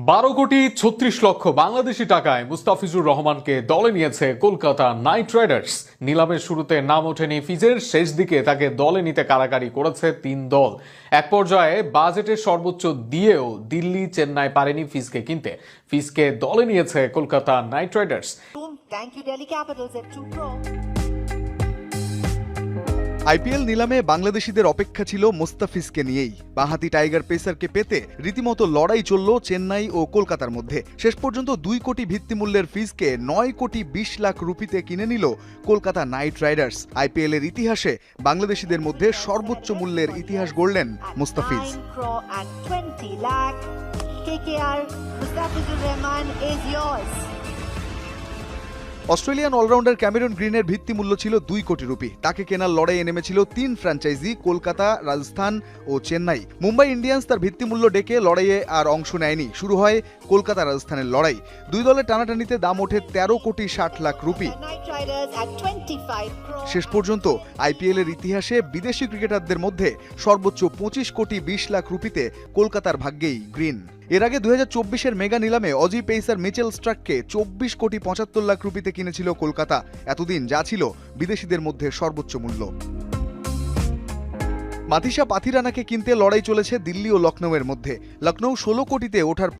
12,36,00,000 বাংলাদেশি টাকায় মুস্তাফিজুর রহমানকে দলে নিয়েছে কলকাতা নাইট রাইডার্স। নিলামের শুরুতে নাম ওঠেনি ফিজের, শেষ দিকে তাকে দলে নিতে কারাকারি করেছে 3 দল। এক পর্যায়ে বাজেটের সর্বোচ্চ দিয়েও দিল্লি চেন্নাই পারেনি ফিজকে কিনতে। ফিজকে দলে নিয়েছে Kolkata night Riders. Thank you, Delhi Capitals at 2 crore. IPL নিলামে বাংলাদেশিদের অপেক্ষা ছিল মুস্তাফিজকে নিয়েই। বাঁহাতি টাইগার পেসারকে পেতে রীতিমতো লড়াই চলল চেন্নাই ও কলকাতার মধ্যে। শেষ পর্যন্ত 2 কোটি ভিত্তিমূল্যের ফিজকে 9 কোটি 20 লাখ রুপিতে কিনে নিল কলকাতা নাইট রাইডার্স। আইপিএল এর ইতিহাসে বাংলাদেশিদের মধ্যে সর্বোচ্চ মূল্যের ইতিহাস গড়লেন Mustafiz. 9 crore and 20 lakh. KKR, Mustafizur Rahman is yours. Australian allrounder Cameron গ্রিনের ভিত্তিমূল্য ছিল 2 কোটি রুপি। তাকে কেনার লড়াইয়ে নেমেছিল 3 ফ্র্যাঞ্চাইজি, কলকাতা, রাজস্থান ও চেন্নাই। মুম্বাই ইন্ডিয়ান্স তার ভিত্তিমূল্য ডেকে লড়াইয়ে আর অংশ নেয়নি। শুরু হয় কলকাতা রাজস্থানের লড়াই। 2 দলের টানাটানিতে দাম ওঠে 13 কোটি 60 lakh rupee. Night Riders at 25 crore. শেষ পর্যন্ত আইপিএল এর ইতিহাসে বিদেশি ক্রিকেটারদের মধ্যে সর্বোচ্চ 25 কোটি 20 লাখ রুপিতে কলকাতার ভাগ্যেই গ্রিন। এর আগে 2024-এর মেগা নিলামে অজি পেসার মিচেল স্ট্রাককে 24 কোটি 75 লাখ রুপিতে কিনেছিল কলকাতা। এতদিন যা ছিল বিদেশিদের মধ্যে সর্বোচ্চ মূল্য। মাথিসা পাথিরানাকে কিনতে লড়াই চলেছে দিল্লি ও লখনৌয়ের মধ্যে। লখনৌ 16 কোটিতে ওঠার